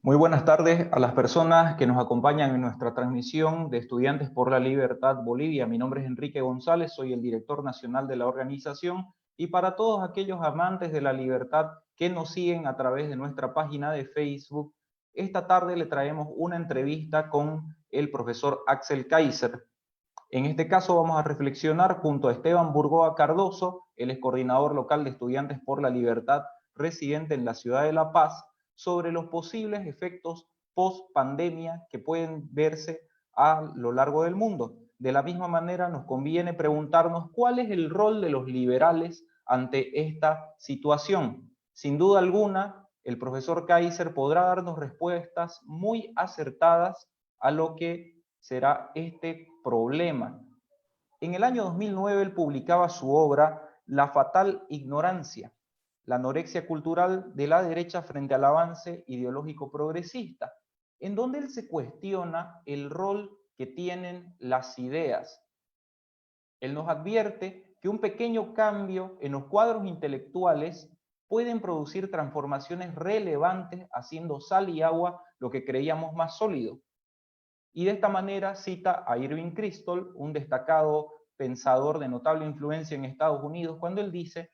Muy buenas tardes a las personas que nos acompañan en nuestra transmisión de Estudiantes por la Libertad Bolivia. Mi nombre es Enrique González, soy el director nacional de la organización, y para todos aquellos amantes de la libertad que nos siguen a través de nuestra página de Facebook, esta tarde le traemos una entrevista con el profesor Axel Kaiser. En este caso vamos a reflexionar junto a Esteban Burgoa Cardoso, él es coordinador local de Estudiantes por la Libertad, residente en la ciudad de La Paz, sobre los posibles efectos post-pandemia que pueden verse a lo largo del mundo. De la misma manera nos conviene preguntarnos cuál es el rol de los liberales ante esta situación. Sin duda alguna, el profesor Kaiser podrá darnos respuestas muy acertadas a lo que será este problema. En el año 2009 él publicaba su obra La fatal ignorancia, la anorexia cultural de la derecha frente al avance ideológico progresista, en donde él se cuestiona el rol que tienen las ideas. Él nos advierte que un pequeño cambio en los cuadros intelectuales pueden producir transformaciones relevantes, haciendo sal y agua lo que creíamos más sólido. Y de esta manera cita a Irving Kristol, un destacado pensador de notable influencia en Estados Unidos, cuando él dice: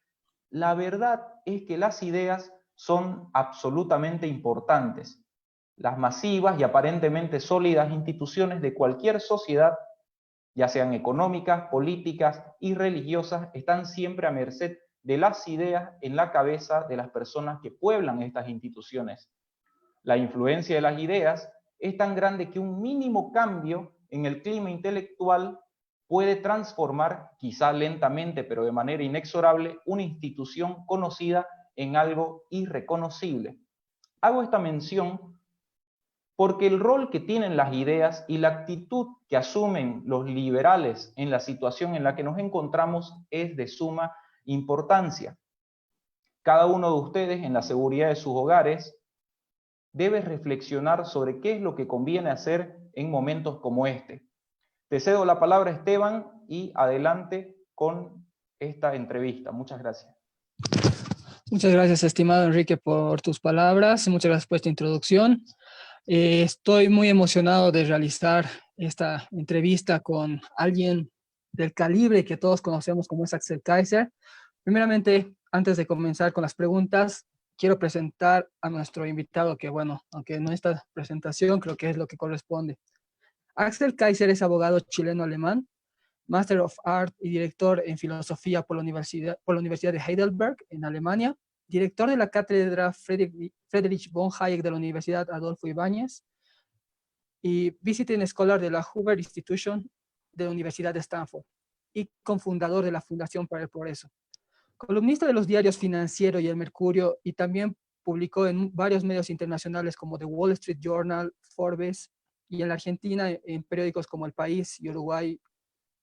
la verdad es que las ideas son absolutamente importantes. Las masivas y aparentemente sólidas instituciones de cualquier sociedad, ya sean económicas, políticas y religiosas, están siempre a merced de las ideas en la cabeza de las personas que pueblan estas instituciones. La influencia de las ideas es tan grande que un mínimo cambio en el clima intelectual puede transformar, quizá lentamente pero de manera inexorable, una institución conocida en algo irreconocible. Hago esta mención porque el rol que tienen las ideas y la actitud que asumen los liberales en la situación en la que nos encontramos es de suma importancia. Cada uno de ustedes, en la seguridad de sus hogares, debe reflexionar sobre qué es lo que conviene hacer en momentos como este. Te cedo la palabra, Esteban, y adelante con esta entrevista. Muchas gracias. Muchas gracias, estimado Enrique, por tus palabras. Muchas gracias por esta introducción. Estoy muy emocionado de realizar esta entrevista con alguien del calibre que todos conocemos como es Axel Kaiser. Primeramente, antes de comenzar con las preguntas, quiero presentar a nuestro invitado, que bueno, aunque no esta presentación, creo que es lo que corresponde. Axel Kaiser es abogado chileno-alemán, Master of Art y director en filosofía por la Universidad de Heidelberg, en Alemania, director de la cátedra Friedrich von Hayek de la Universidad Adolfo Ibáñez y visiting scholar de la Hoover Institution de la Universidad de Stanford y cofundador de la Fundación para el Progreso. Columnista de los diarios Financiero y El Mercurio, y también publicó en varios medios internacionales como The Wall Street Journal, Forbes, y en la Argentina en periódicos como El País y Uruguay,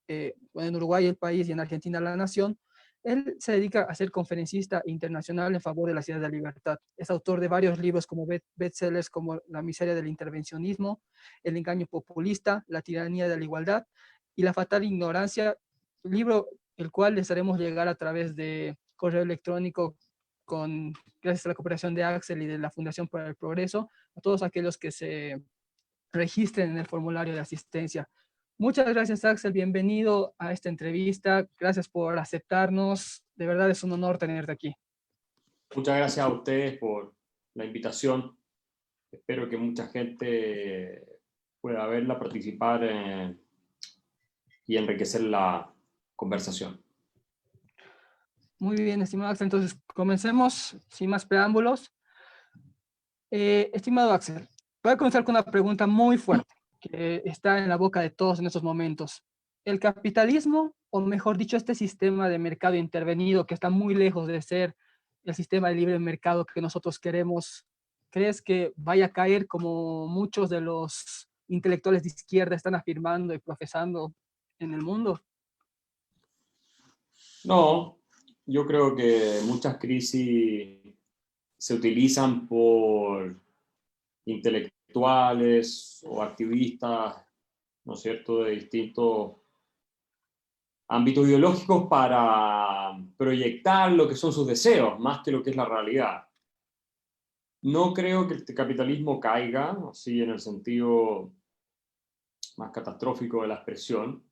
en Uruguay El País y en Argentina La Nación. Él se dedica a ser conferencista internacional en favor de la ciudad de la libertad. Es autor de varios libros como bestsellers como La miseria del intervencionismo, El engaño populista, La tiranía de la igualdad y La fatal ignorancia, libro el cual les haremos llegar a través de correo electrónico gracias a la cooperación de Axel y de la Fundación para el Progreso, a todos aquellos que se registren en el formulario de asistencia. Muchas gracias, Axel. Bienvenido a esta entrevista. Gracias por aceptarnos. De verdad es un honor tenerte aquí. Muchas gracias a ustedes por la invitación. Espero que mucha gente pueda verla, participar y enriquecer la conversación. Muy bien, estimado Axel. Entonces, comencemos sin más preámbulos. Estimado Axel, voy a comenzar con una pregunta muy fuerte que está en la boca de todos en estos momentos. ¿El capitalismo, o mejor dicho, este sistema de mercado intervenido que está muy lejos de ser el sistema de libre mercado que nosotros queremos, crees que vaya a caer como muchos de los intelectuales de izquierda están afirmando y profesando en el mundo? No, yo creo que muchas crisis se utilizan por intelectuales o activistas, ¿no es cierto?, de distintos ámbitos ideológicos para proyectar lo que son sus deseos, más que lo que es la realidad. No creo que el capitalismo caiga, así en el sentido más catastrófico de la expresión.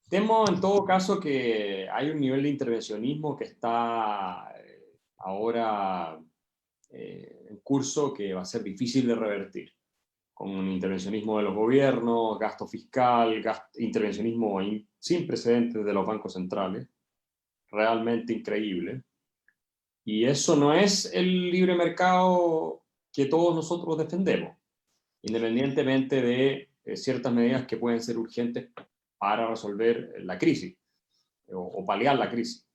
Temo en todo caso que hay un nivel de intervencionismo que está ahora en curso que va a ser difícil de revertir, con un intervencionismo de los gobiernos, gasto fiscal, intervencionismo sin precedentes de los bancos centrales, realmente increíble. Y eso no es el libre mercado que todos nosotros defendemos, independientemente de ciertas medidas que pueden ser urgentes para resolver la crisis o paliar la crisis.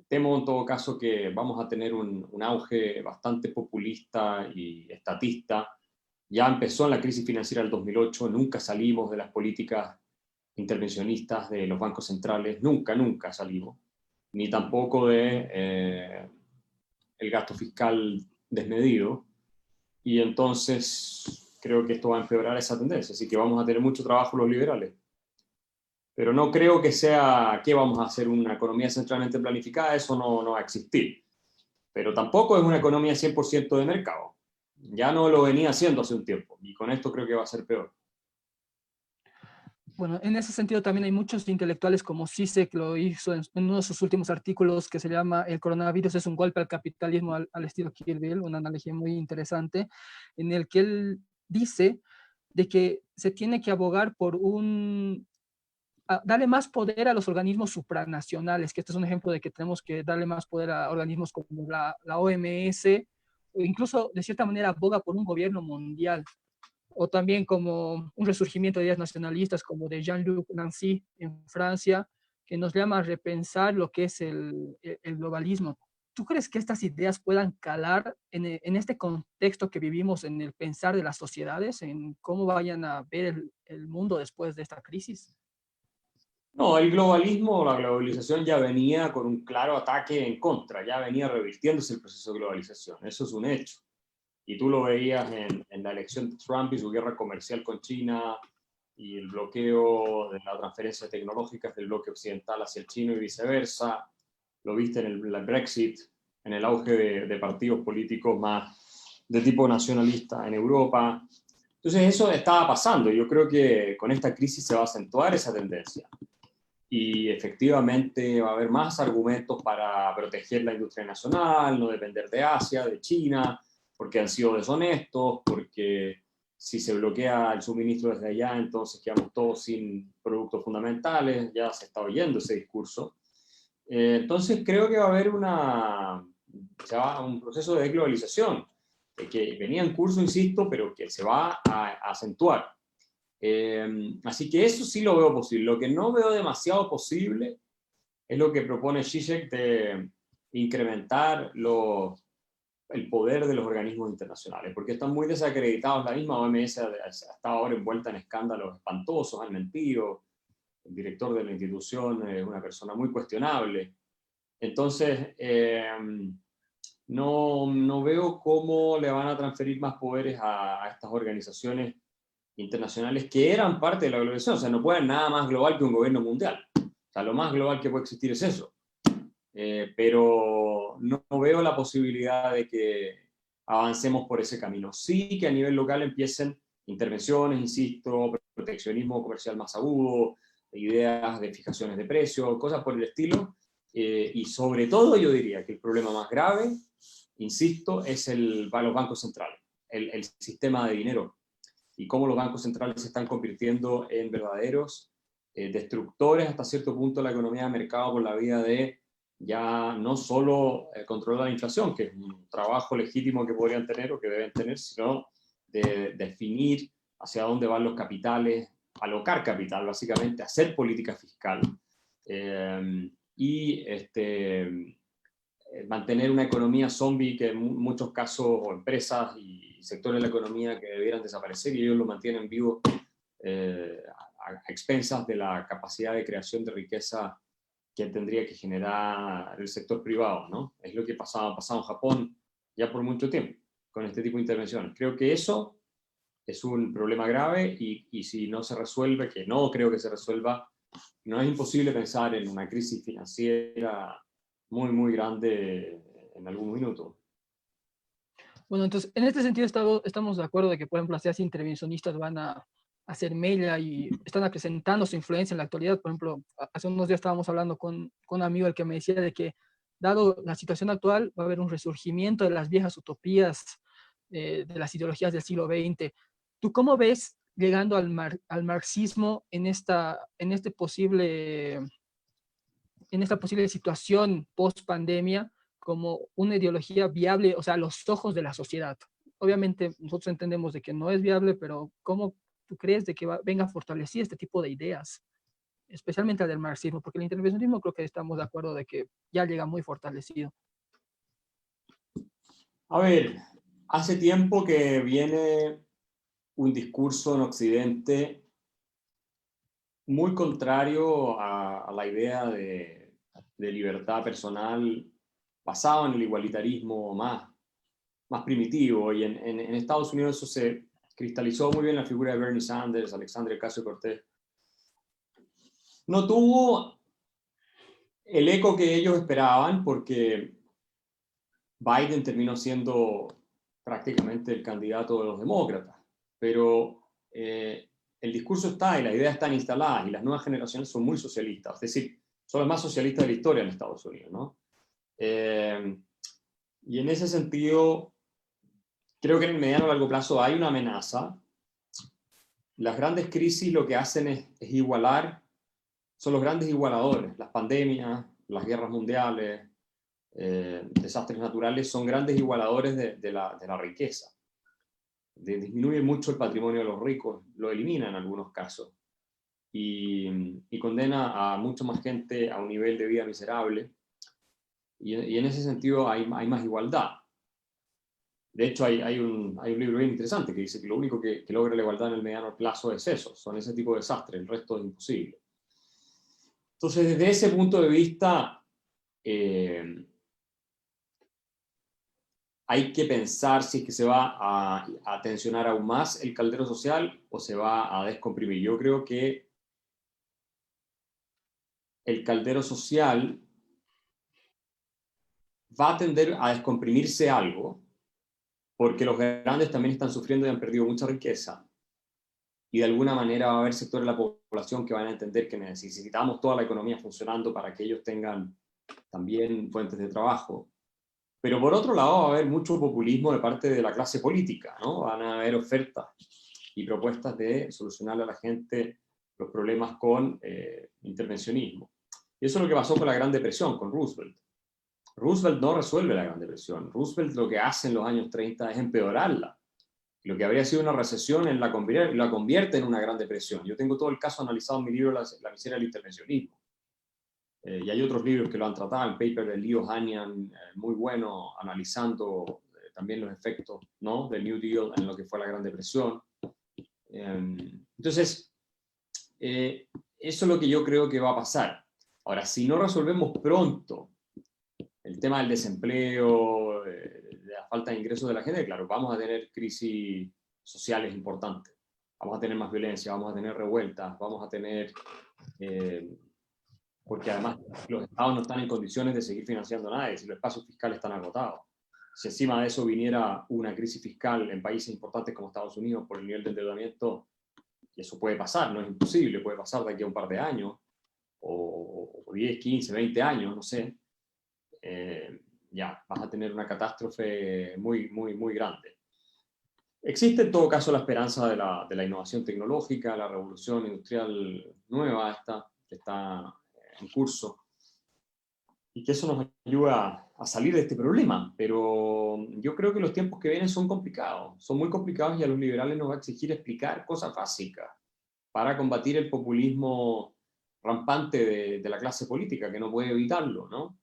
Temo en todo caso que vamos a tener un auge bastante populista y estatista. Ya empezó en la crisis financiera del 2008, nunca salimos de las políticas intervencionistas de los bancos centrales, nunca salimos, ni tampoco de el gasto fiscal desmedido, y entonces creo que esto va a empeorar esa tendencia, así que vamos a tener mucho trabajo los liberales. Pero no creo que sea que vamos a hacer una economía centralmente planificada, eso no va a existir. Pero tampoco es una economía 100% de mercado. Ya no lo venía haciendo hace un tiempo, y con esto creo que va a ser peor. Bueno, en ese sentido también hay muchos intelectuales como Zizek lo hizo en uno de sus últimos artículos que se llama El coronavirus es un golpe al capitalismo al estilo Kill Bill, una analogía muy interesante, en el que él dice de que se tiene que abogar por darle más poder a los organismos supranacionales, que este es un ejemplo de que tenemos que darle más poder a organismos como la OMS, o incluso de cierta manera aboga por un gobierno mundial, o también como un resurgimiento de ideas nacionalistas como de Jean-Luc Nancy en Francia, que nos llama a repensar lo que es el globalismo. ¿Tú crees que estas ideas puedan calar en este contexto que vivimos, en el pensar de las sociedades, en cómo vayan a ver el mundo después de esta crisis? No, el globalismo, la globalización ya venía con un claro ataque en contra, ya venía revirtiéndose el proceso de globalización, eso es un hecho. Y tú lo veías en la elección de Trump y su guerra comercial con China y el bloqueo de la transferencia tecnológica del bloque occidental hacia el chino y viceversa. Lo viste en el Brexit, en el auge de partidos políticos más de tipo nacionalista en Europa. Entonces eso estaba pasando. Yo creo que con esta crisis se va a acentuar esa tendencia. Y efectivamente va a haber más argumentos para proteger la industria nacional, no depender de Asia, de China, porque han sido deshonestos, porque si se bloquea el suministro desde allá, entonces quedamos todos sin productos fundamentales, ya se está oyendo ese discurso. Entonces creo que va a haber un proceso de desglobalización, que venía en curso, insisto, pero que se va a acentuar. Así que eso sí lo veo posible. Lo que no veo demasiado posible es lo que propone Zizek de incrementar el poder de los organismos internacionales, porque están muy desacreditados. La misma OMS ha estado ahora envuelta en escándalos espantosos, han mentido, el director de la institución es una persona muy cuestionable. Entonces, no veo cómo le van a transferir más poderes a estas organizaciones internacionales que eran parte de la globalización. O sea, no puede haber nada más global que un gobierno mundial. O sea, lo más global que puede existir es eso. Pero no veo la posibilidad de que avancemos por ese camino. Sí que a nivel local empiecen intervenciones, insisto, proteccionismo comercial más agudo, ideas de fijaciones de precios, cosas por el estilo. Y sobre todo yo diría que el problema más grave, insisto, es para los bancos centrales, el sistema de dinero, y cómo los bancos centrales se están convirtiendo en verdaderos destructores hasta cierto punto de la economía de mercado por la vía de ya no solo controlar la inflación, que es un trabajo legítimo que podrían tener o que deben tener, sino de definir hacia dónde van los capitales, alocar capital, básicamente, hacer política fiscal y mantener una economía zombie que en muchos casos, o empresas y sectores de la economía que debieran desaparecer, y ellos lo mantienen vivo a expensas de la capacidad de creación de riqueza que tendría que generar el sector privado, ¿no? Es lo que ha pasado en Japón ya por mucho tiempo con este tipo de intervenciones. Creo que eso es un problema grave y si no se resuelve, que no creo que se resuelva no es imposible pensar en una crisis financiera muy, muy grande en algún minuto. Bueno, entonces, en este sentido estamos de acuerdo de que, por ejemplo, las ideas intervencionistas van a hacer mella y están acrecentando su influencia en la actualidad. Por ejemplo, hace unos días estábamos hablando con un amigo el que me decía de que, dado la situación actual, va a haber un resurgimiento de las viejas utopías, de las ideologías del siglo XX. ¿Tú cómo ves llegando al marxismo en esta posible situación post pandemia como una ideología viable, o sea, a los ojos de la sociedad? Obviamente nosotros entendemos de que no es viable, pero ¿cómo tú crees de que venga a fortalecer este tipo de ideas, especialmente la del marxismo? Porque el intervencionismo creo que estamos de acuerdo de que ya llega muy fortalecido. A ver, hace tiempo que viene un discurso en Occidente muy contrario a la idea de libertad personal basado en el igualitarismo más primitivo, y en Estados Unidos eso se cristalizó muy bien en la figura de Bernie Sanders, Alexandria Ocasio-Cortez. No tuvo el eco que ellos esperaban porque Biden terminó siendo prácticamente el candidato de los demócratas, pero el discurso está y las ideas están instaladas y las nuevas generaciones son muy socialistas, es decir, son las más socialistas de la historia en Estados Unidos, ¿no? Y en ese sentido, creo que en el mediano y largo plazo hay una amenaza. Las grandes crisis lo que hacen es igualar, son los grandes igualadores, las pandemias, las guerras mundiales, desastres naturales, son grandes igualadores de la riqueza. Disminuye mucho el patrimonio de los ricos, lo elimina en algunos casos, y condena a mucha más gente a un nivel de vida miserable, y en ese sentido hay más igualdad. De hecho, hay un libro bien interesante que dice que lo único que logra la igualdad en el mediano plazo es eso, son ese tipo de desastres, el resto es imposible. Entonces, desde ese punto de vista, hay que pensar si es que se va a tensionar aún más el caldero social o se va a descomprimir. Yo creo que el caldero social va a tender a descomprimirse algo, porque los grandes también están sufriendo y han perdido mucha riqueza. Y de alguna manera va a haber sectores de la población que van a entender que necesitamos toda la economía funcionando para que ellos tengan también fuentes de trabajo. Pero por otro lado va a haber mucho populismo de parte de la clase política, ¿no? Van a haber ofertas y propuestas de solucionarle a la gente los problemas con intervencionismo. Y eso es lo que pasó con la Gran Depresión, con Roosevelt. Roosevelt no resuelve la Gran Depresión. Roosevelt lo que hace en los años 30 es empeorarla. Lo que habría sido una recesión la convierte en una Gran Depresión. Yo tengo todo el caso analizado en mi libro La miseria del intervencionismo. Y hay otros libros que lo han tratado, el paper de Leo Hanian, muy bueno, analizando también los efectos, ¿no?, del New Deal en lo que fue la Gran Depresión. Entonces, eso es lo que yo creo que va a pasar. Ahora, si no resolvemos pronto el tema del desempleo, de la falta de ingresos de la gente, claro, vamos a tener crisis sociales importantes. Vamos a tener más violencia, vamos a tener revueltas, vamos a tener... porque además los estados no están en condiciones de seguir financiando nada, si los espacios fiscales están agotados. Si encima de eso viniera una crisis fiscal en países importantes como Estados Unidos por el nivel de endeudamiento, y eso puede pasar, no es imposible, puede pasar de aquí a un par de años, o 10, 15, 20 años, no sé, ya vas a tener una catástrofe muy, muy, muy grande. Existe en todo caso la esperanza de la innovación tecnológica, la revolución industrial nueva que está en curso, y que eso nos ayuda a salir de este problema. Pero yo creo que los tiempos que vienen son complicados, son muy complicados, y a los liberales nos va a exigir explicar cosas básicas para combatir el populismo rampante de la clase política, que no puede evitarlo, ¿no?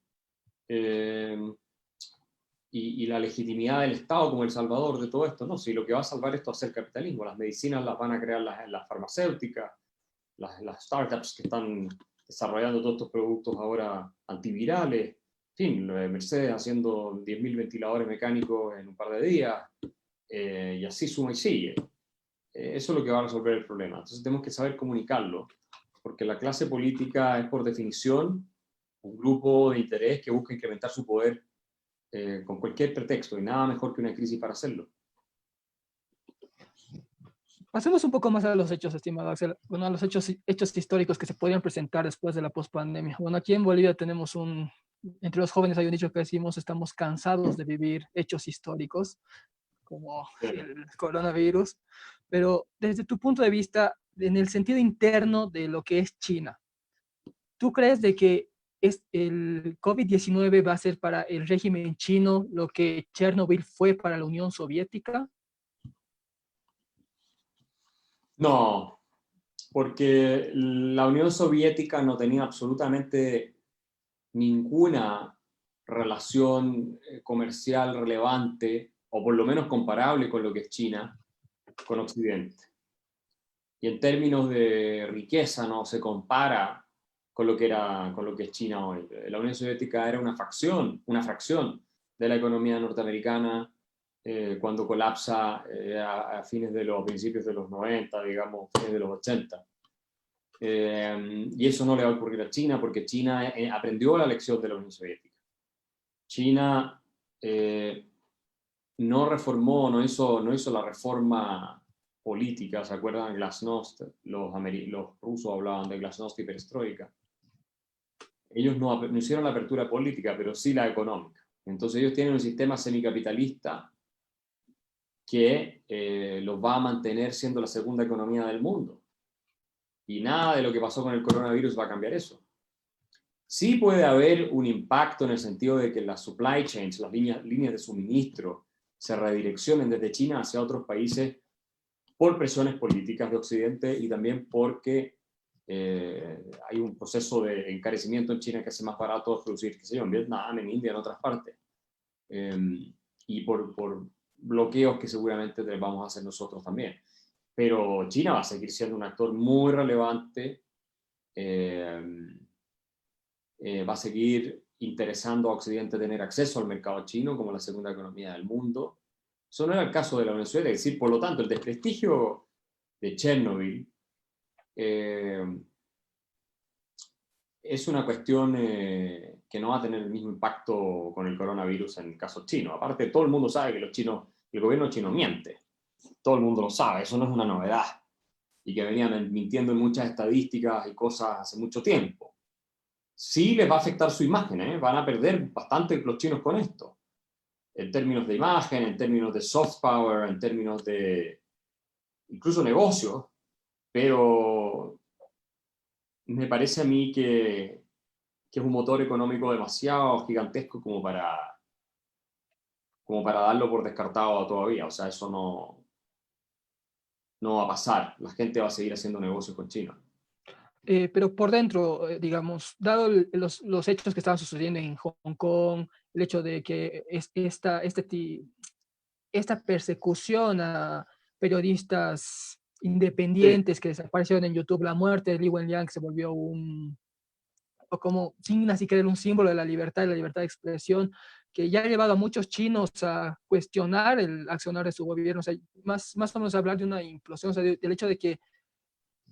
Y la legitimidad del Estado como el salvador de todo esto, ¿no? Si lo que va a salvar esto va a ser el capitalismo, las medicinas las van a crear las farmacéuticas, las startups que están desarrollando todos estos productos ahora antivirales, en fin, Mercedes haciendo 10.000 ventiladores mecánicos en un par de días, y así suma y sigue. Eso es lo que va a resolver el problema. Entonces tenemos que saber comunicarlo. porque la clase política es por definición un grupo de interés que busca incrementar su poder con cualquier pretexto, y nada mejor que una crisis para hacerlo. Pasemos un poco más a los hechos, estimado Axel. Bueno, a los hechos históricos que se podrían presentar después de la pospandemia. Bueno, aquí en Bolivia tenemos entre los jóvenes hay un dicho que decimos, estamos cansados de vivir hechos históricos, como el coronavirus, pero desde tu punto de vista, en el sentido interno de lo que es China, ¿tú crees de que el COVID-19 va a ser para el régimen chino lo que Chernobyl fue para la Unión Soviética? No, porque la Unión Soviética no tenía absolutamente ninguna relación comercial relevante, o por lo menos comparable con lo que es China, con Occidente. Y en términos de riqueza no se compara con lo que es China hoy. La Unión Soviética era una fracción de la economía norteamericana cuando colapsa a principios de los 90, digamos, fines de los 80. Y eso no le va a ocurrir a China, porque China aprendió la lección de la Unión Soviética. China no reformó, no hizo la reforma política. ¿Se acuerdan? Glasnost, los rusos hablaban de Glasnost y Perestroika. Ellos no hicieron la apertura política, pero sí la económica. Entonces ellos tienen un sistema semicapitalista que los va a mantener siendo la segunda economía del mundo. Y nada de lo que pasó con el coronavirus va a cambiar eso. Sí puede haber un impacto en el sentido de que las supply chains, las líneas de suministro, se redireccionen desde China hacia otros países por presiones políticas de Occidente, y también porque hay un proceso de encarecimiento en China que hace más barato producir, qué sé yo, en Vietnam, en India, en otras partes. Y por bloqueos que seguramente vamos a hacer nosotros también. Pero China va a seguir siendo un actor muy relevante, va a seguir interesando a Occidente tener acceso al mercado chino como la segunda economía del mundo. Eso no era el caso de la Unión Soviética. Es decir, por lo tanto, el desprestigio de Chernobyl es una cuestión que no va a tener el mismo impacto con el coronavirus en el caso chino. Aparte, todo el mundo sabe que el gobierno chino miente. Todo el mundo lo sabe, eso no es una novedad. Y que venían mintiendo en muchas estadísticas y cosas hace mucho tiempo. Sí les va a afectar su imagen, van a perder bastante los chinos con esto. En términos de imagen, en términos de soft power, en términos de incluso negocios, pero me parece a mí que es un motor económico demasiado gigantesco como para darlo por descartado todavía. O sea, eso no va a pasar. La gente va a seguir haciendo negocios con China. Pero por dentro, digamos, dado los hechos que estaban sucediendo en Hong Kong, el hecho de que esta persecución a periodistas independientes que desaparecieron en YouTube, la muerte de Li Wenliang, que se volvió como sin ni siquiera un símbolo de la libertad y la libertad de expresión, que ya ha llevado a muchos chinos a cuestionar el accionar de su gobierno. O sea, más o menos hablar de una implosión, o sea, del hecho de que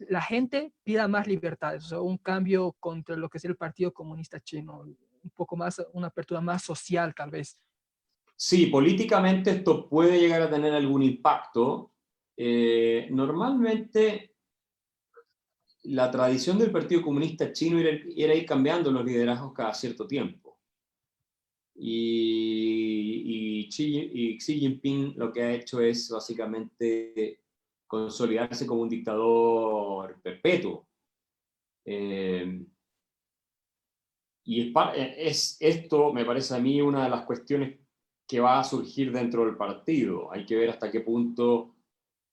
la gente pida más libertades, o sea, un cambio contra lo que es el Partido Comunista Chino, un poco más, una apertura más social tal vez. Sí, políticamente esto puede llegar a tener algún impacto. Normalmente la tradición del Partido Comunista Chino era ir cambiando los liderazgos cada cierto tiempo. Y Xi Jinping lo que ha hecho es básicamente consolidarse como un dictador perpetuo. Y esto me parece a mí una de las cuestiones que va a surgir dentro del partido. Hay que ver hasta qué punto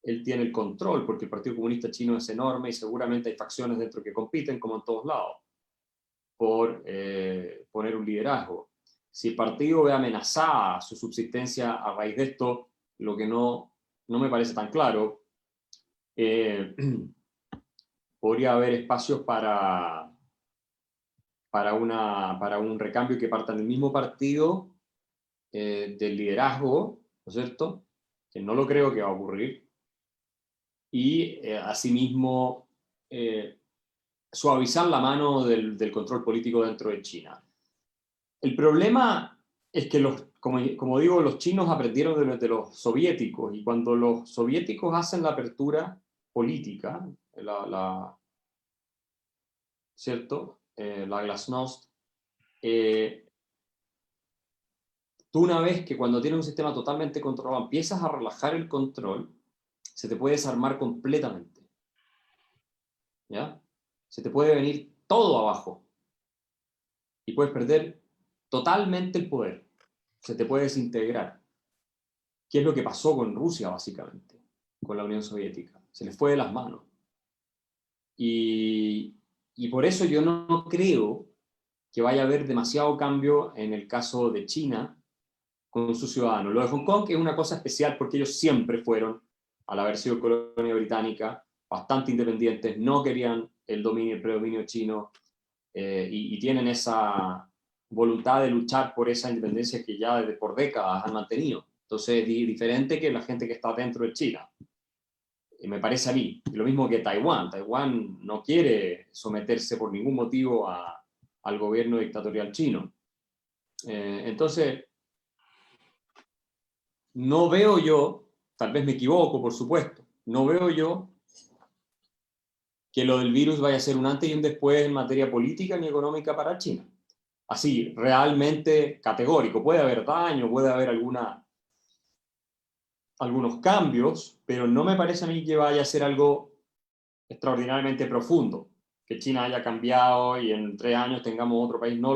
él tiene el control, porque el Partido Comunista Chino es enorme y seguramente hay facciones dentro que compiten, como en todos lados, por poner un liderazgo. Si el partido ve amenazada su subsistencia a raíz de esto, lo que no me parece tan claro, podría haber espacios para un recambio que parta del mismo partido, del liderazgo, ¿no es cierto? Que no lo creo que va a ocurrir. Y asimismo suavizar la mano del control político dentro de China. El problema es que, como digo, los chinos aprendieron de los soviéticos, y cuando los soviéticos hacen la apertura política, ¿cierto? La glasnost, tú una vez que cuando tienes un sistema totalmente controlado empiezas a relajar el control, se te puede desarmar completamente. ¿Ya? Se te puede venir todo abajo y puedes perder totalmente el poder. Se te puede desintegrar. ¿Qué es lo que pasó con Rusia, básicamente? Con la Unión Soviética. Se les fue de las manos. Y por eso yo no creo que vaya a haber demasiado cambio en el caso de China con sus ciudadanos. Lo de Hong Kong es una cosa especial porque ellos siempre fueron, al haber sido colonia británica, bastante independientes, no querían el predominio chino, y tienen esa voluntad de luchar por esa independencia que ya por décadas han mantenido. Entonces es diferente que la gente que está dentro de China. Me parece a mí. Lo mismo que Taiwán. Taiwán no quiere someterse por ningún motivo al gobierno dictatorial chino. Entonces, no veo yo, tal vez me equivoco, por supuesto, no veo yo que lo del virus vaya a ser un antes y un después en materia política ni económica para China. Así, realmente categórico. Puede haber daño, puede haber algunos cambios, pero no me parece a mí que vaya a ser algo extraordinariamente profundo, que China haya cambiado y en 3 años tengamos otro país. No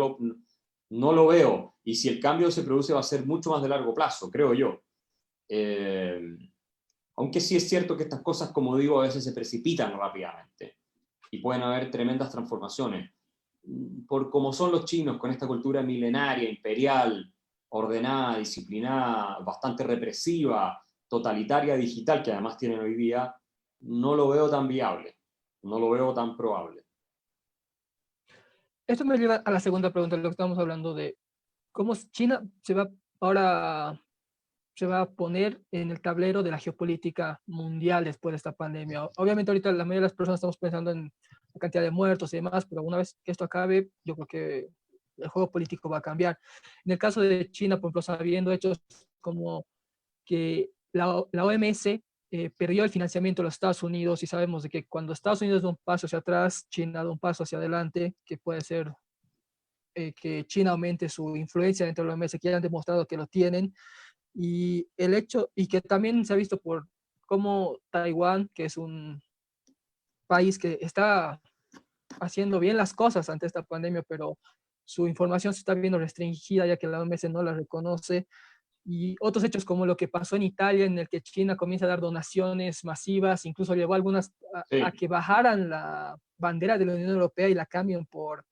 lo veo. Y si el cambio se produce va a ser mucho más de largo plazo, creo yo. Aunque sí es cierto que estas cosas, como digo, a veces se precipitan rápidamente y pueden haber tremendas transformaciones. Por como son los chinos, con esta cultura milenaria, imperial, ordenada, disciplinada, bastante represiva, totalitaria, digital, que además tienen hoy día, no lo veo tan viable, no lo veo tan probable. Esto me lleva a la segunda pregunta, lo que estamos hablando de cómo China ahora se va a poner en el tablero de la geopolítica mundial después de esta pandemia. Obviamente ahorita la mayoría de las personas estamos pensando en la cantidad de muertos y demás, pero una vez que esto acabe, yo creo que el juego político va a cambiar. En el caso de China, por ejemplo, sabiendo hechos como que la OMS perdió el financiamiento de los Estados Unidos, y sabemos de que cuando Estados Unidos da un paso hacia atrás, China da un paso hacia adelante, que puede ser que China aumente su influencia dentro de la OMS, que ya han demostrado que lo tienen, y el hecho, y que también se ha visto por cómo Taiwán, que es un país que está haciendo bien las cosas ante esta pandemia, pero su información se está viendo restringida ya que la OMS no la reconoce, y otros hechos como lo que pasó en Italia, en el que China comienza a dar donaciones masivas, incluso llevó a algunas a que bajaran la bandera de la Unión Europea y la cambien por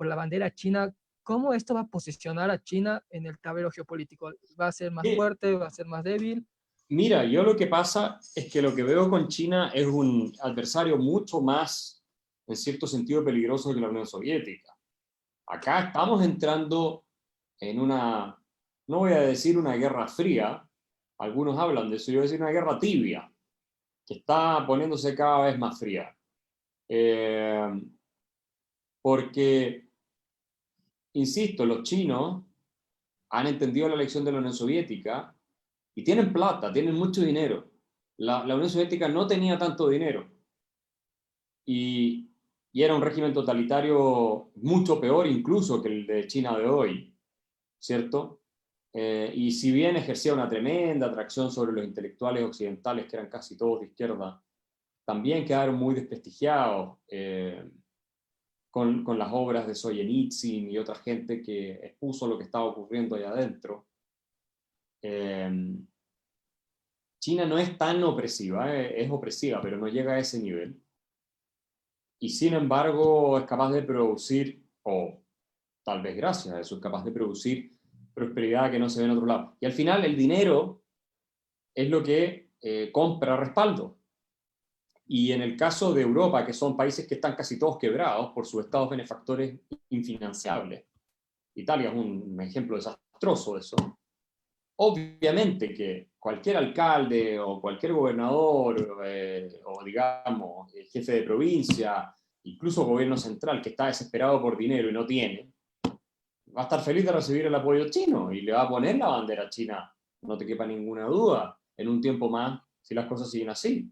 la bandera china. ¿Cómo esto va a posicionar a China en el tablero geopolítico? ¿Va a ser más fuerte? ¿Va a ser más débil? Mira, yo lo que pasa es que lo que veo con China es un adversario mucho más, en cierto sentido, peligroso que la Unión Soviética. Acá estamos entrando en una, no voy a decir una guerra fría, algunos hablan de eso, yo voy a decir una guerra tibia, que está poniéndose cada vez más fría. Porque, insisto, los chinos han entendido la lección de la Unión Soviética y tienen plata, tienen mucho dinero. La Unión Soviética no tenía tanto dinero y era un régimen totalitario mucho peor incluso que el de China de hoy, ¿cierto? Y si bien ejercía una tremenda atracción sobre los intelectuales occidentales, que eran casi todos de izquierda, también quedaron muy desprestigiados con las obras de Solzhenitsyn y otra gente que expuso lo que estaba ocurriendo allá adentro. China no es tan opresiva, es opresiva, pero no llega a ese nivel. Y sin embargo es capaz de producir, o tal vez gracias a eso, es capaz de producir prosperidad que no se ve en otro lado. Y al final el dinero es lo que compra respaldo. Y en el caso de Europa, que son países que están casi todos quebrados por sus estados benefactores infinanciables, Italia es un ejemplo desastroso de eso. Obviamente que cualquier alcalde o cualquier gobernador o digamos jefe de provincia incluso gobierno central, que está desesperado por dinero y no tiene, va a estar feliz de recibir el apoyo chino y le va a poner la bandera china, no te quepa ninguna duda, en un tiempo más, si las cosas siguen así.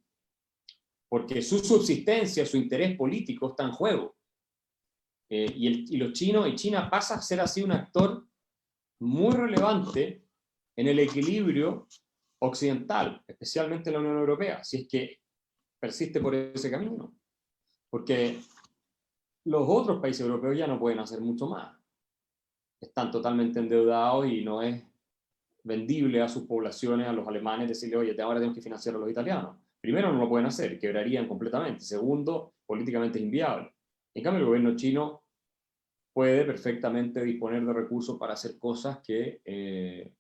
Porque su subsistencia, su interés político está en juego. Y los chinos, y China pasa a ser así un actor muy relevante en el equilibrio occidental, especialmente en la Unión Europea, si es que persiste por ese camino. Porque los otros países europeos ya no pueden hacer mucho más. Están totalmente endeudados y no es vendible a sus poblaciones, a los alemanes, decirle, oye, ahora tenemos que financiar a los italianos. Primero, no lo pueden hacer, quebrarían completamente. Segundo, políticamente es inviable. En cambio, el gobierno chino puede perfectamente disponer de recursos para hacer cosas que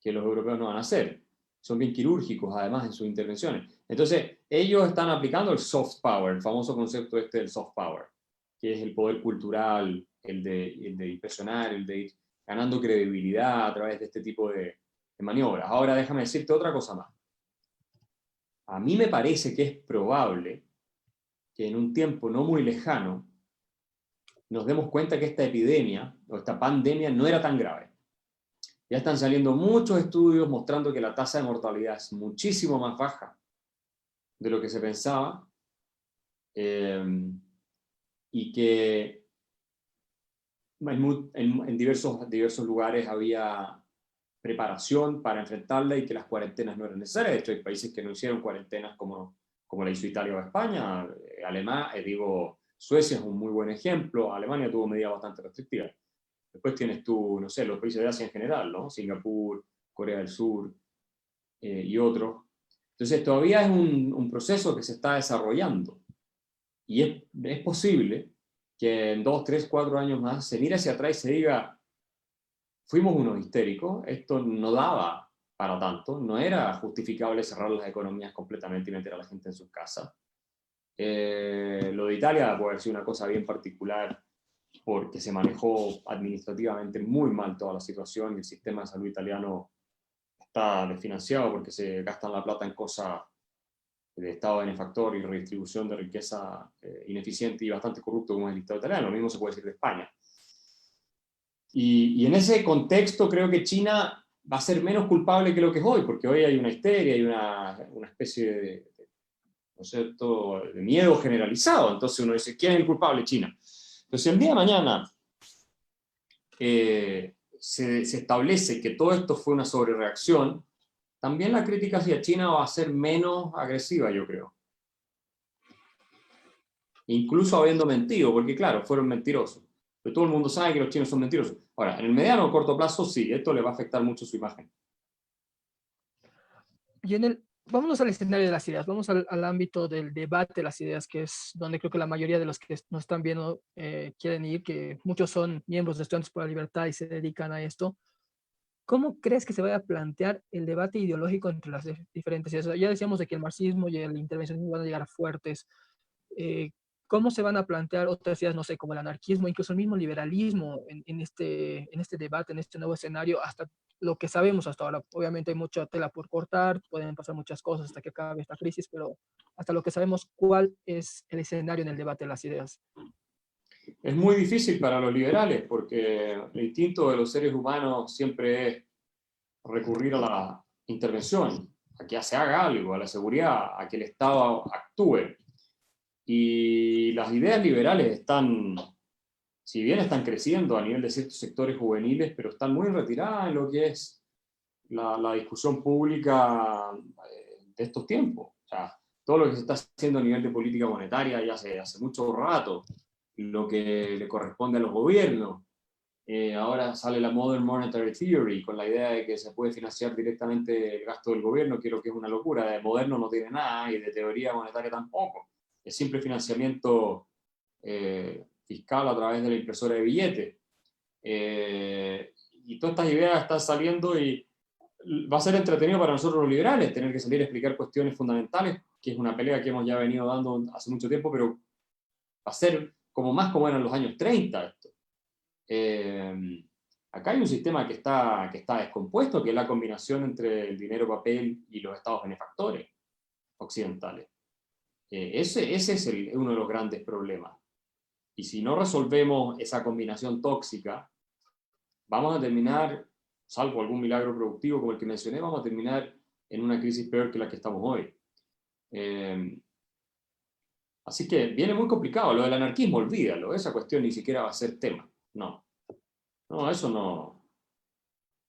los europeos no van a hacer. Son bien quirúrgicos, además, en sus intervenciones. Entonces, ellos están aplicando el soft power, el famoso concepto este del soft power, que es el poder cultural, el de impresionar, el de ir ganando credibilidad a través de este tipo de maniobras. Ahora, déjame decirte otra cosa más. A mí me parece que es probable que en un tiempo no muy lejano nos demos cuenta que esta epidemia, o esta pandemia, no era tan grave. Ya están saliendo muchos estudios mostrando que la tasa de mortalidad es muchísimo más baja de lo que se pensaba, y que en diversos lugares había preparación para enfrentarla y que las cuarentenas no eran necesarias. De hecho, hay países que no hicieron cuarentenas como la hizo Italia o España. Suecia es un muy buen ejemplo. Alemania tuvo medidas bastante restrictivas. Después tienes tú, no sé, los países de Asia en general, ¿no? Singapur, Corea del Sur y otros. Entonces todavía es un proceso que se está desarrollando. Y es posible que en 2, 3, 4 años más se mire hacia atrás y se diga, fuimos unos histéricos, esto no daba para tanto, no era justificable cerrar las economías completamente y meter a la gente en sus casas. Lo de Italia puede haber sido una cosa bien particular, porque se manejó administrativamente muy mal toda la situación y el sistema de salud italiano está desfinanciado porque se gastan la plata en cosas de Estado benefactor y redistribución de riqueza ineficiente y bastante corrupto como es el Estado italiano. Lo mismo se puede decir de España. Y en ese contexto creo que China va a ser menos culpable que lo que es hoy, porque hoy hay una histeria, hay una especie de, ¿no es cierto?, de miedo generalizado. Entonces uno dice, ¿quién es el culpable? China. Entonces, el día de mañana se establece que todo esto fue una sobrereacción, también la crítica hacia China va a ser menos agresiva, yo creo. Incluso habiendo mentido, porque claro, fueron mentirosos. Pero todo el mundo sabe que los chinos son mentirosos. Ahora, en el mediano o corto plazo, sí, esto le va a afectar mucho su imagen. Y vámonos al escenario de las ideas, vamos al ámbito del debate de las ideas, que es donde creo que la mayoría de los que nos están viendo quieren ir, que muchos son miembros de Estudiantes por la Libertad y se dedican a esto. ¿Cómo crees que se vaya a plantear el debate ideológico entre las diferentes ideas? Ya decíamos de que el marxismo y el intervencionismo van a llegar fuertes. ¿Cómo se van a plantear otras ideas, no sé, como el anarquismo, incluso el mismo liberalismo en este debate, en este nuevo escenario, hasta lo que sabemos hasta ahora? Obviamente hay mucha tela por cortar, pueden pasar muchas cosas hasta que acabe esta crisis, pero hasta lo que sabemos, ¿cuál es el escenario en el debate de las ideas? Es muy difícil para los liberales, porque el instinto de los seres humanos siempre es recurrir a la intervención, a que se haga algo, a la seguridad, a que el Estado actúe. Y las ideas liberales están, si bien están creciendo a nivel de ciertos sectores juveniles, pero están muy retiradas en lo que es la discusión pública de estos tiempos. O sea, todo lo que se está haciendo a nivel de política monetaria ya hace mucho rato, lo que le corresponde a los gobiernos. Ahora sale la Modern Monetary Theory con la idea de que se puede financiar directamente el gasto del gobierno, que es lo que es una locura. De moderno no tiene nada y de teoría monetaria tampoco. Es simple financiamiento fiscal a través de la impresora de billetes. Y todas estas ideas están saliendo y va a ser entretenido para nosotros los liberales tener que salir a explicar cuestiones fundamentales, que es una pelea que hemos ya venido dando hace mucho tiempo, pero va a ser como eran los años 30 esto. Acá hay un sistema que está descompuesto, que es la combinación entre el dinero papel y los estados benefactores occidentales. Ese es uno de los grandes problemas. Y si no resolvemos esa combinación tóxica, vamos a terminar, salvo algún milagro productivo como el que mencioné, vamos a terminar en una crisis peor que la que estamos hoy. Así que viene muy complicado. Lo del anarquismo, olvídalo. Esa cuestión ni siquiera va a ser tema. No, eso no.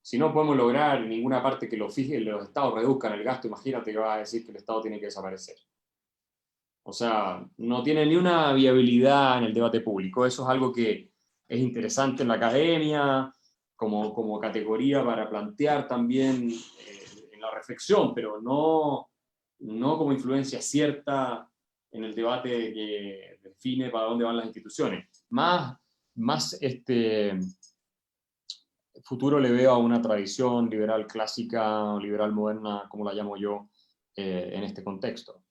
Si no podemos lograr en ninguna parte que los estados reduzcan el gasto, imagínate que vas a decir que el Estado tiene que desaparecer. O sea, no tiene ni una viabilidad en el debate público. Eso es algo que es interesante en la academia, como categoría para plantear también en la reflexión, pero no como influencia cierta en el debate que define para dónde van las instituciones. Más futuro le veo a una tradición liberal clásica o liberal moderna, como la llamo yo, en este contexto.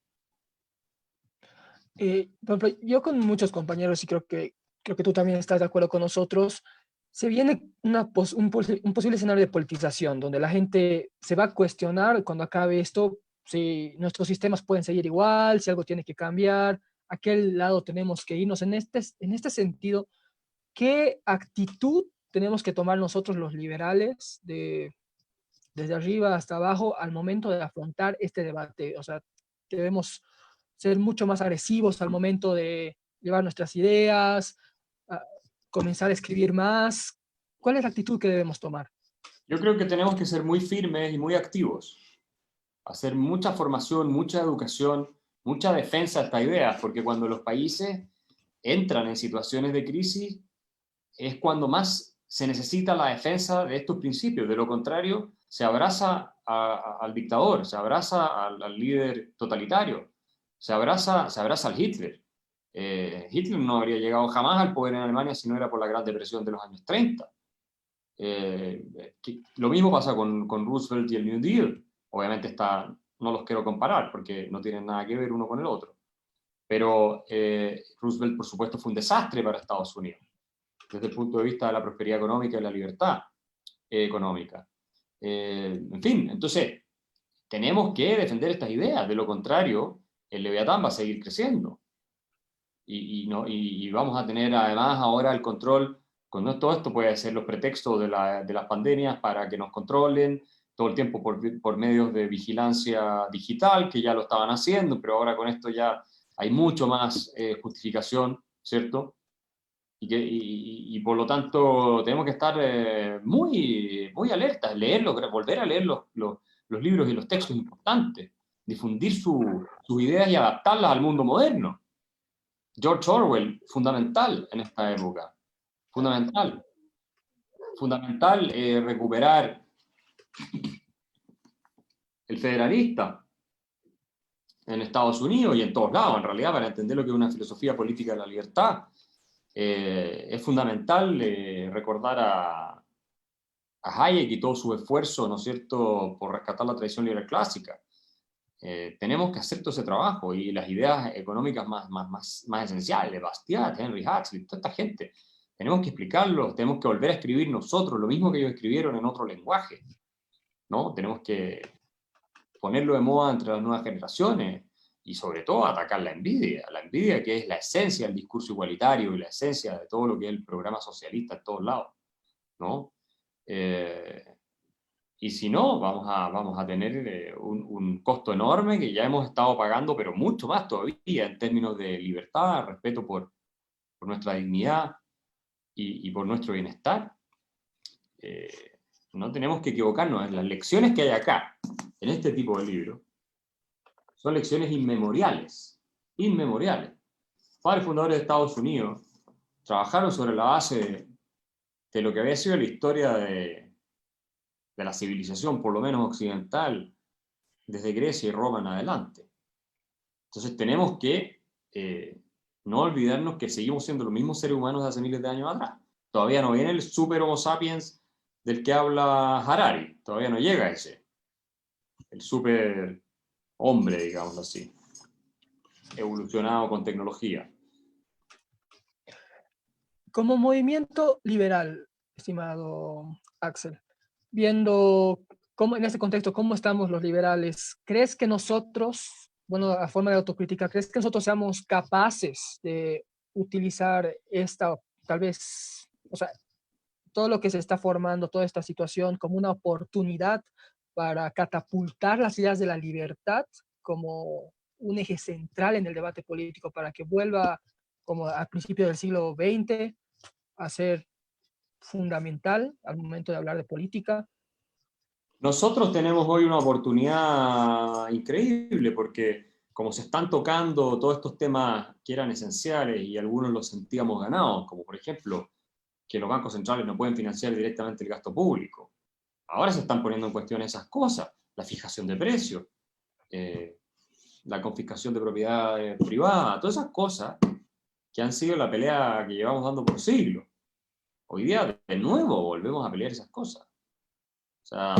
Por ejemplo, yo con muchos compañeros, y creo que tú también estás de acuerdo con nosotros, se viene un posible escenario de politización, donde la gente se va a cuestionar cuando acabe esto, si nuestros sistemas pueden seguir igual, si algo tiene que cambiar, a qué lado tenemos que irnos. En este sentido, ¿qué actitud tenemos que tomar nosotros los liberales, desde arriba hasta abajo, al momento de afrontar este debate? O sea, debemos ser mucho más agresivos al momento de llevar nuestras ideas, comenzar a escribir más. ¿Cuál es la actitud que debemos tomar? Yo creo que tenemos que ser muy firmes y muy activos, hacer mucha formación, mucha educación, mucha defensa de estas ideas, porque cuando los países entran en situaciones de crisis es cuando más se necesita la defensa de estos principios. De lo contrario, se abraza al dictador, se abraza al líder totalitario, se abraza al Hitler. Hitler no habría llegado jamás al poder en Alemania si no era por la Gran Depresión de los años 30. Lo mismo pasa con Roosevelt y el New Deal. Obviamente no los quiero comparar porque no tienen nada que ver uno con el otro. Pero Roosevelt, por supuesto, fue un desastre para Estados Unidos, desde el punto de vista de la prosperidad económica y la libertad económica. En fin, entonces, tenemos que defender estas ideas. De lo contrario, el Leviatán va a seguir creciendo. Y vamos a tener además ahora el control. Con todo esto puede ser los pretextos de las pandemias para que nos controlen todo el tiempo por medios de vigilancia digital, que ya lo estaban haciendo, pero ahora con esto ya hay mucho más justificación, ¿cierto? Y por lo tanto tenemos que estar muy alertas, volver a leer los libros y los textos importantes, difundir sus ideas y adaptarlas al mundo moderno. George Orwell, fundamental en esta época, fundamental recuperar el federalista en Estados Unidos y en todos lados, en realidad, para entender lo que es una filosofía política de la libertad. Es fundamental recordar a Hayek y todo su esfuerzo, ¿no es cierto?, por rescatar la tradición liberal clásica. Tenemos que hacer todo ese trabajo y las ideas económicas más esenciales, Bastiat, Henry Huxley, toda esta gente, tenemos que explicarlos, tenemos que volver a escribir nosotros lo mismo que ellos escribieron en otro lenguaje, ¿no? Tenemos que ponerlo de moda entre las nuevas generaciones y sobre todo atacar la envidia que es la esencia del discurso igualitario y la esencia de todo lo que es el programa socialista en todos lados, ¿no? Y si no, vamos a tener un costo enorme que ya hemos estado pagando, pero mucho más todavía en términos de libertad, respeto por nuestra dignidad y por nuestro bienestar. No tenemos que equivocarnos. Las lecciones que hay acá, en este tipo de libros, son lecciones inmemoriales. Padres fundadores de Estados Unidos trabajaron sobre la base de lo que había sido la historia de la civilización, por lo menos occidental, desde Grecia y Roma en adelante. Entonces tenemos que no olvidarnos que seguimos siendo los mismos seres humanos de hace miles de años atrás. Todavía no viene el super Homo sapiens del que habla Harari, todavía no llega ese. El super hombre, digamos así, evolucionado con tecnología. Como movimiento liberal, estimado Axel, viendo cómo en este contexto, cómo estamos los liberales, ¿crees que nosotros bueno, a forma de autocrítica, ¿crees que nosotros seamos capaces de utilizar esta, tal vez, o sea, todo lo que se está formando, toda esta situación, como una oportunidad para catapultar las ideas de la libertad como un eje central en el debate político, para que vuelva, como al principio del siglo XX, a ser fundamental al momento de hablar de política? Nosotros tenemos hoy una oportunidad increíble porque como se están tocando todos estos temas que eran esenciales y algunos los sentíamos ganados, como por ejemplo que los bancos centrales no pueden financiar directamente el gasto público. Ahora se están poniendo en cuestión esas cosas, la fijación de precios, la confiscación de propiedades privadas, todas esas cosas que han sido la pelea que llevamos dando por siglos. Hoy día de nuevo volvemos a pelear esas cosas. O sea,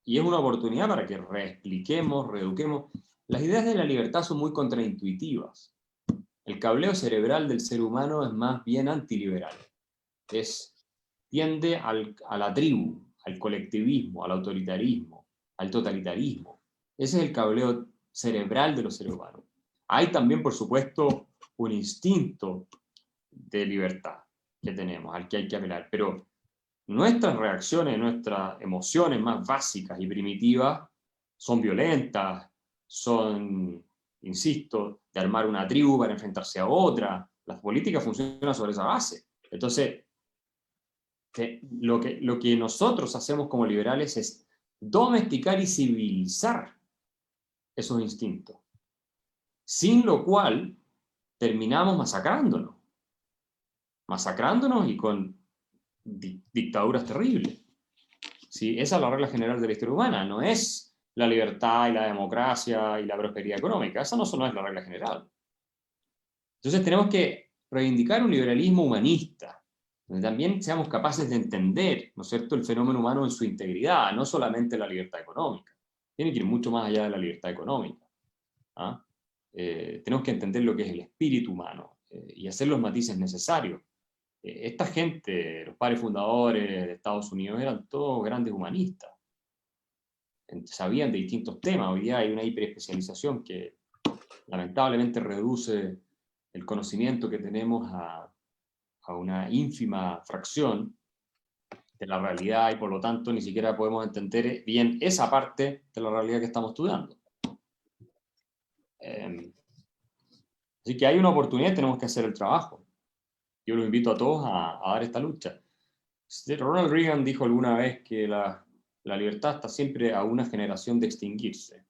y es una oportunidad para que reexpliquemos, reeduquemos. Las ideas de la libertad son muy contraintuitivas. El cableo cerebral del ser humano es más bien antiliberal. Tiende a la tribu, al colectivismo, al autoritarismo, al totalitarismo. Ese es el cableo cerebral de los seres humanos. Hay también, por supuesto, un instinto de libertad que tenemos, al que hay que apelar, pero nuestras reacciones, nuestras emociones más básicas y primitivas son violentas, son, insisto, de armar una tribu para enfrentarse a otra. Las políticas funcionan sobre esa base. Entonces, lo que nosotros hacemos como liberales es domesticar y civilizar esos instintos, sin lo cual terminamos masacrándonos y con dictaduras terribles. ¿Sí? Esa es la regla general de la historia humana, no es la libertad y la democracia y la prosperidad económica, esa no es la regla general. Entonces tenemos que reivindicar un liberalismo humanista, donde también seamos capaces de entender, ¿no es cierto?, el fenómeno humano en su integridad, no solamente la libertad económica. Tiene que ir mucho más allá de la libertad económica. ¿Ah? Tenemos que entender lo que es el espíritu humano y hacer los matices necesarios. Esta gente, los padres fundadores de Estados Unidos, eran todos grandes humanistas. Sabían de distintos temas. Hoy día hay una hiperespecialización que lamentablemente reduce el conocimiento que tenemos a una ínfima fracción de la realidad y por lo tanto ni siquiera podemos entender bien esa parte de la realidad que estamos estudiando. Así que hay una oportunidad y tenemos que hacer el trabajo. Yo los invito a todos a dar esta lucha. Ronald Reagan dijo alguna vez que la libertad está siempre a una generación de extinguirse.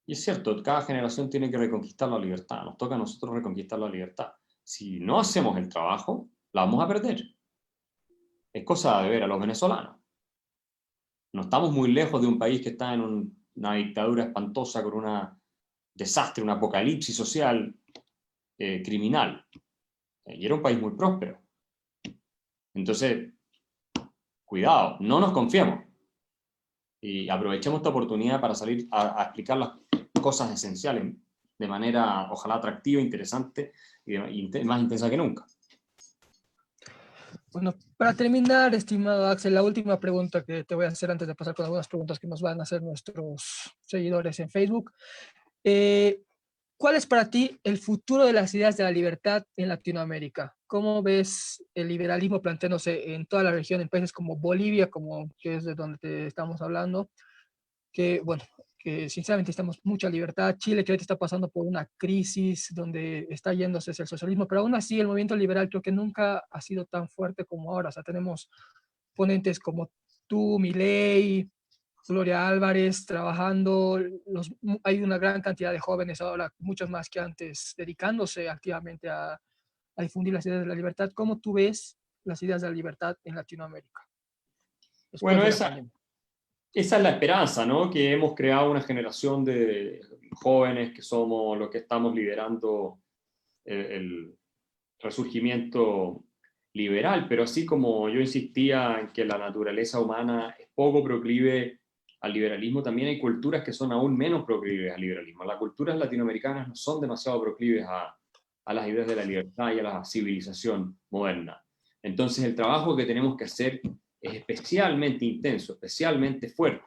Y es cierto, cada generación tiene que reconquistar la libertad. Nos toca a nosotros reconquistar la libertad. Si no hacemos el trabajo, la vamos a perder. Es cosa de ver a los venezolanos. No estamos muy lejos de un país que está en una dictadura espantosa con un desastre, un apocalipsis social criminal. Y era un país muy próspero. Entonces, cuidado, no nos confiemos. Y aprovechemos esta oportunidad para salir a explicar las cosas esenciales de manera, ojalá, atractiva, interesante y más intensa que nunca. Bueno, para terminar, estimado Axel, la última pregunta que te voy a hacer antes de pasar con algunas preguntas que nos van a hacer nuestros seguidores en Facebook. ¿Cuál es para ti el futuro de las ideas de la libertad en Latinoamérica? ¿Cómo ves el liberalismo planteándose en toda la región, en países como Bolivia, que es de donde te estamos hablando? Que, bueno, que sinceramente necesitamos mucha libertad. Chile, que ahorita está pasando por una crisis donde está yéndose hacia el socialismo, pero aún así el movimiento liberal creo que nunca ha sido tan fuerte como ahora. O sea, tenemos ponentes como tú, Milei, Gloria Álvarez trabajando, hay una gran cantidad de jóvenes ahora, muchos más que antes, dedicándose activamente a difundir las ideas de la libertad. ¿Cómo tú ves las ideas de la libertad en Latinoamérica? Bueno, esa es la esperanza, ¿no? Que hemos creado una generación de jóvenes que somos los que estamos liderando el resurgimiento liberal, pero así como yo insistía en que la naturaleza humana es poco proclive al liberalismo, también hay culturas que son aún menos proclives al liberalismo. Las culturas latinoamericanas no son demasiado proclives a las ideas de la libertad y a la civilización moderna. Entonces el trabajo que tenemos que hacer es especialmente intenso, especialmente fuerte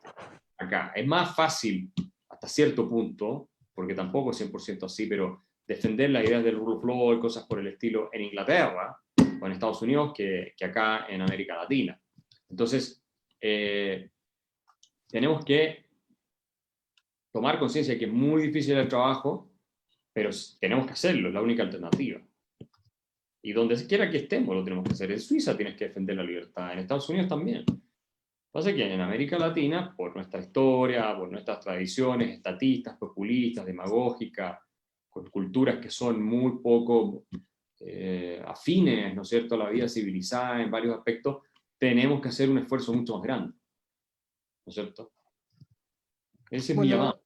acá. Es más fácil, hasta cierto punto, porque tampoco es 100% así, pero defender las ideas del rule of law y cosas por el estilo en Inglaterra o en Estados Unidos que acá en América Latina. Entonces, tenemos que tomar conciencia de que es muy difícil el trabajo, pero tenemos que hacerlo, es la única alternativa. Y donde quiera que estemos lo tenemos que hacer. En Suiza tienes que defender la libertad, en Estados Unidos también. Pasa que en América Latina, por nuestra historia, por nuestras tradiciones estatistas, populistas, demagógicas, con culturas que son muy poco afines, ¿no es cierto?, a la vida civilizada en varios aspectos, tenemos que hacer un esfuerzo mucho más grande, ¿no es cierto? Ese es mi llamado.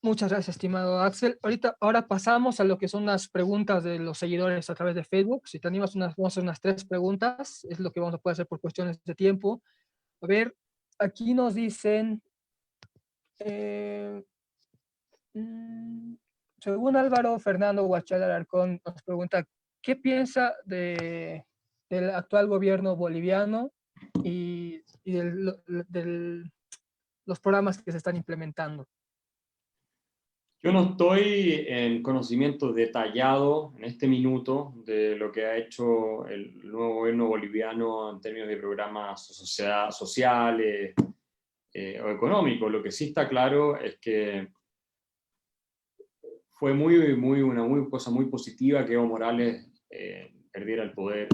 Muchas gracias, estimado Axel. Ahora pasamos a lo que son las preguntas de los seguidores a través de Facebook. Si te animas, vamos a hacer unas 3 preguntas. Es lo que vamos a poder hacer por cuestiones de tiempo. A ver, aquí nos dicen... según Álvaro Fernando Huachal Alarcón, nos pregunta, ¿qué piensa del actual gobierno boliviano y de los programas que se están implementando? Yo no estoy en conocimiento detallado en este minuto de lo que ha hecho el nuevo gobierno boliviano en términos de programas sociales o económicos. Lo que sí está claro es que fue una cosa muy positiva que Evo Morales perdiera el poder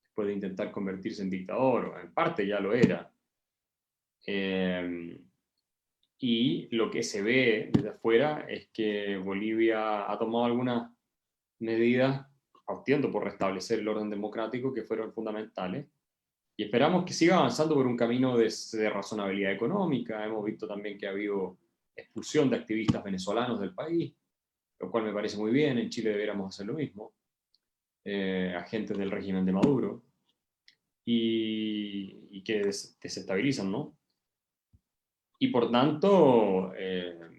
después de intentar convertirse en dictador, o en parte ya lo era. Y lo que se ve desde afuera es que Bolivia ha tomado algunas medidas, partiendo por restablecer el orden democrático, que fueron fundamentales, y esperamos que siga avanzando por un camino de razonabilidad económica. Hemos visto también que ha habido expulsión de activistas venezolanos del país, lo cual me parece muy bien. En Chile deberíamos hacer lo mismo. Agentes del régimen de Maduro, y que desestabilizan, ¿no? Y por tanto, el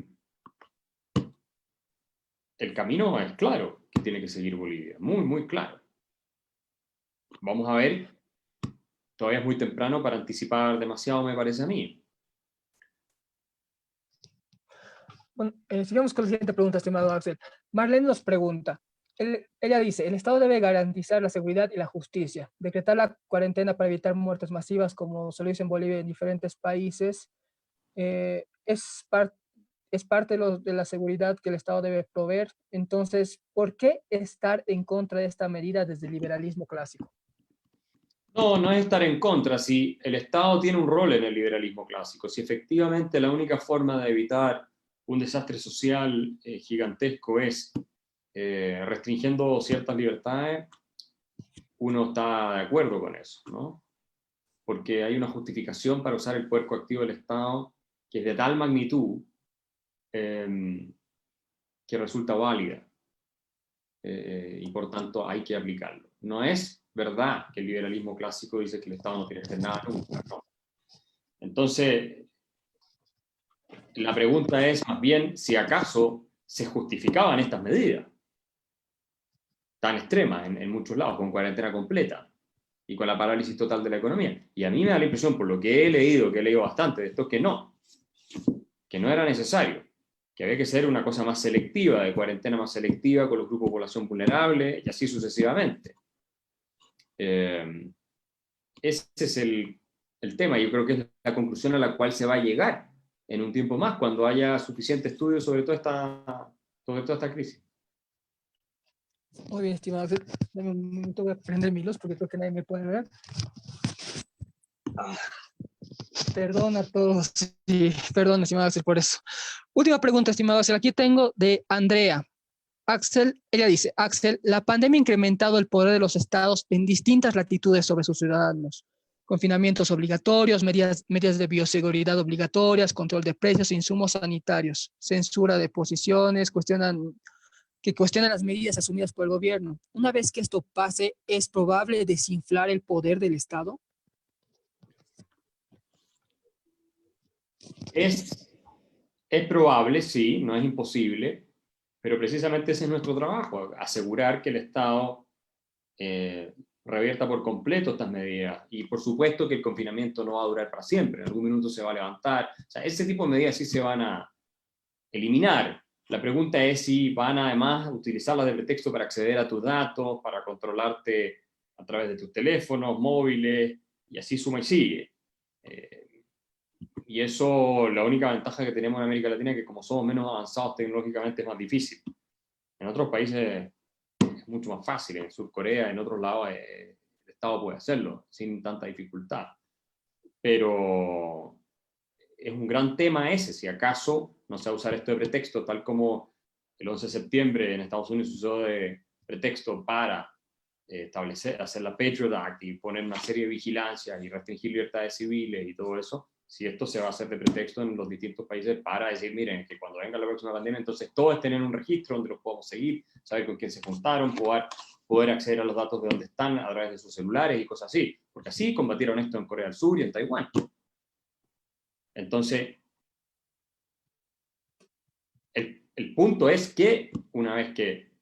camino es claro que tiene que seguir Bolivia, muy, muy claro. Vamos a ver, todavía es muy temprano para anticipar demasiado, me parece a mí. Bueno, sigamos con la siguiente pregunta, estimado Axel. Marlene nos pregunta, ella dice, el Estado debe garantizar la seguridad y la justicia, decretar la cuarentena para evitar muertes masivas, como se lo hizo en Bolivia y en diferentes países, es parte de la seguridad que el Estado debe proveer. Entonces, ¿por qué estar en contra de esta medida desde el liberalismo clásico? No, no es estar en contra. Si el Estado tiene un rol en el liberalismo clásico, si efectivamente la única forma de evitar un desastre social gigantesco es restringiendo ciertas libertades, uno está de acuerdo con eso, ¿no? Porque hay una justificación para usar el poder coactivo del Estado que es de tal magnitud que resulta válida, y por tanto hay que aplicarlo. No es verdad que el liberalismo clásico dice que el Estado no tiene que hacer nada nunca, no. Entonces, la pregunta es más bien si acaso se justificaban estas medidas tan extremas en muchos lados, con cuarentena completa y con la parálisis total de la economía. Y a mí me da la impresión, por lo que he leído bastante de esto, que no era necesario, que había que ser una cosa más selectiva, de cuarentena más selectiva con los grupos de población vulnerable, y así sucesivamente. Ese es el tema. Yo creo que es la conclusión a la cual se va a llegar en un tiempo más, cuando haya suficiente estudio sobre toda esta crisis. Muy bien, estimado. Dame un minuto, voy a prender mi luz porque creo que nadie me puede ver. Perdón a todos. Sí, perdón, estimado Axel, por eso. Última pregunta, estimado Axel. Aquí tengo de Andrea. Axel, ella dice, Axel, la pandemia ha incrementado el poder de los estados en distintas latitudes sobre sus ciudadanos. Confinamientos obligatorios, medidas de bioseguridad obligatorias, control de precios e insumos sanitarios, censura de posiciones, cuestionan las medidas asumidas por el gobierno. Una vez que esto pase, ¿es probable desinflar el poder del Estado? Es probable, sí, no es imposible, pero precisamente ese es nuestro trabajo, asegurar que el Estado revierta por completo estas medidas. Y por supuesto que el confinamiento no va a durar para siempre, en algún minuto se va a levantar. O sea, ese tipo de medidas sí se van a eliminar. La pregunta es si van además a utilizarlas de pretexto para acceder a tus datos, para controlarte a través de tus teléfonos, móviles, y así suma y sigue. Y eso, la única ventaja que tenemos en América Latina es que como somos menos avanzados tecnológicamente es más difícil. En otros países es mucho más fácil, en Sur Corea, en otros lados el Estado puede hacerlo sin tanta dificultad. Pero es un gran tema ese, si acaso no se va a usar esto de pretexto, tal como el 11 de septiembre en Estados Unidos se usó de pretexto para hacer la Patriot Act y poner una serie de vigilancias y restringir libertades civiles y todo eso. Si esto se va a hacer de pretexto en los distintos países para decir, miren, que cuando venga la próxima pandemia, entonces todos tener un registro donde los podemos seguir, saber con quién se juntaron, poder acceder a los datos de dónde están a través de sus celulares y cosas así. Porque así combatieron esto en Corea del Sur y en Taiwán. Entonces, el punto es que una vez que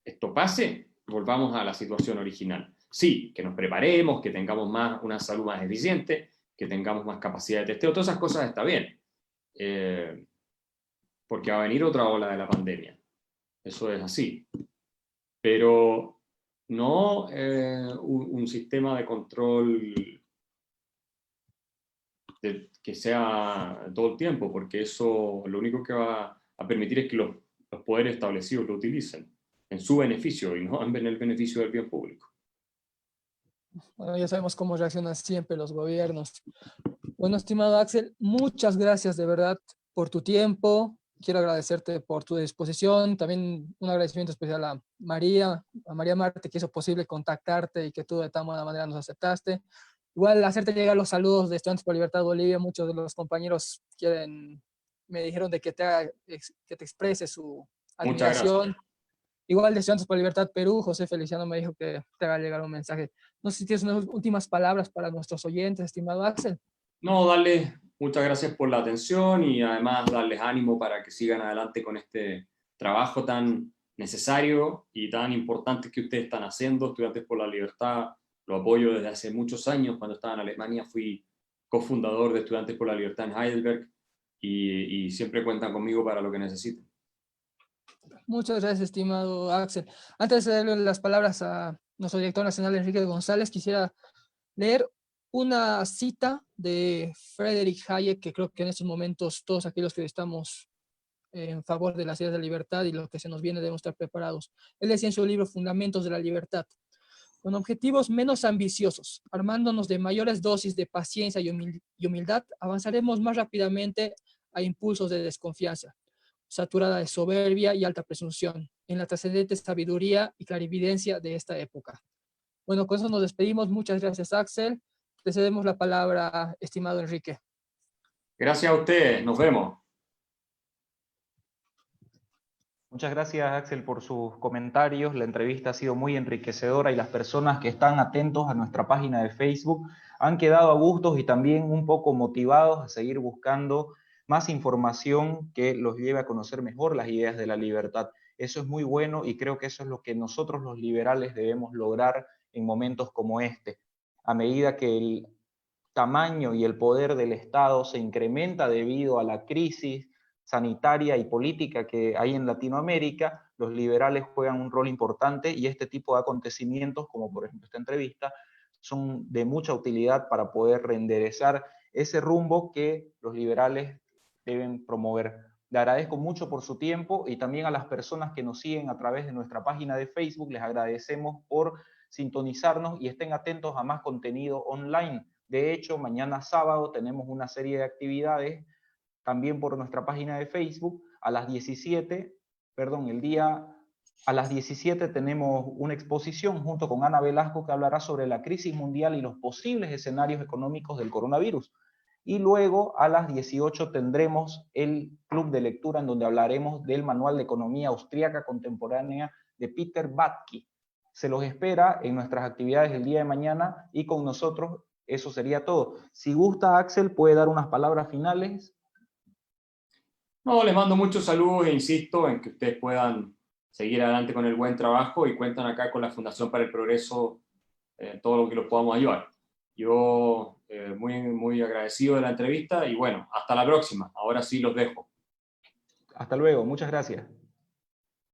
esto pase, volvamos a la situación original. Sí, que nos preparemos, que tengamos una salud más eficiente, que tengamos más capacidad de testeo, todas esas cosas está bien. Porque va a venir otra ola de la pandemia. Eso es así. Pero no un sistema de control que sea todo el tiempo, porque eso lo único que va a permitir es que los poderes establecidos lo utilicen en su beneficio y no en el beneficio del bien público. Bueno, ya sabemos cómo reaccionan siempre los gobiernos. Bueno, estimado Axel, muchas gracias de verdad por tu tiempo. Quiero agradecerte por tu disposición. También un agradecimiento especial a María Marte, que hizo posible contactarte y que tú de tan buena manera nos aceptaste. Igual hacerte llegar los saludos de Estudiantes por Libertad Bolivia. Muchos de los compañeros me dijeron de que te exprese su Muchas gracias. admiración. Igual de Estudiantes por Libertad Perú, José Feliciano me dijo que te haga llegar un mensaje. No sé si tienes unas últimas palabras para nuestros oyentes, estimado Axel. No, darles muchas gracias por la atención y además darles ánimo para que sigan adelante con este trabajo tan necesario y tan importante que ustedes están haciendo. Estudiantes por la Libertad lo apoyo desde hace muchos años. Cuando estaba en Alemania fui cofundador de Estudiantes por la Libertad en Heidelberg y siempre cuentan conmigo para lo que necesiten. Muchas gracias, estimado Axel. Antes de darle las palabras a nuestro director nacional, Enrique González, quisiera leer una cita de Friedrich Hayek, que creo que en estos momentos todos aquellos que estamos en favor de las ideas de libertad y lo que se nos viene debemos estar preparados. Él decía en su libro Fundamentos de la Libertad: con objetivos menos ambiciosos, armándonos de mayores dosis de paciencia y humildad, avanzaremos más rápidamente a impulsos de desconfianza, saturada de soberbia y alta presunción, en la trascendente sabiduría y clarividencia de esta época. Bueno, con eso nos despedimos. Muchas gracias, Axel. Le cedemos la palabra, estimado Enrique. Gracias a ustedes. Nos vemos. Muchas gracias, Axel, por sus comentarios. La entrevista ha sido muy enriquecedora y las personas que están atentos a nuestra página de Facebook han quedado a gustos y también un poco motivados a seguir buscando más información que los lleve a conocer mejor las ideas de la libertad. Eso es muy bueno y creo que eso es lo que nosotros los liberales debemos lograr en momentos como este. A medida que el tamaño y el poder del Estado se incrementa debido a la crisis sanitaria y política que hay en Latinoamérica, los liberales juegan un rol importante y este tipo de acontecimientos, como por ejemplo esta entrevista, son de mucha utilidad para poder reenderezar ese rumbo que los liberales deben promover. Le agradezco mucho por su tiempo y también a las personas que nos siguen a través de nuestra página de Facebook, les agradecemos por sintonizarnos y estén atentos a más contenido online. De hecho, mañana sábado tenemos una serie de actividades también por nuestra página de Facebook. A las 17 tenemos una exposición junto con Ana Velasco que hablará sobre la crisis mundial y los posibles escenarios económicos del coronavirus. Y luego a las 18 tendremos el club de lectura en donde hablaremos del Manual de Economía Austríaca Contemporánea de Peter Batke. Se los espera en nuestras actividades del día de mañana y con nosotros eso sería todo. Si gusta, Axel, puede dar unas palabras finales. No, les mando muchos saludos e insisto en que ustedes puedan seguir adelante con el buen trabajo y cuentan acá con la Fundación para el Progreso todo lo que los podamos ayudar. Yo muy agradecido de la entrevista y bueno, hasta la próxima. Ahora sí los dejo. Hasta luego, muchas gracias.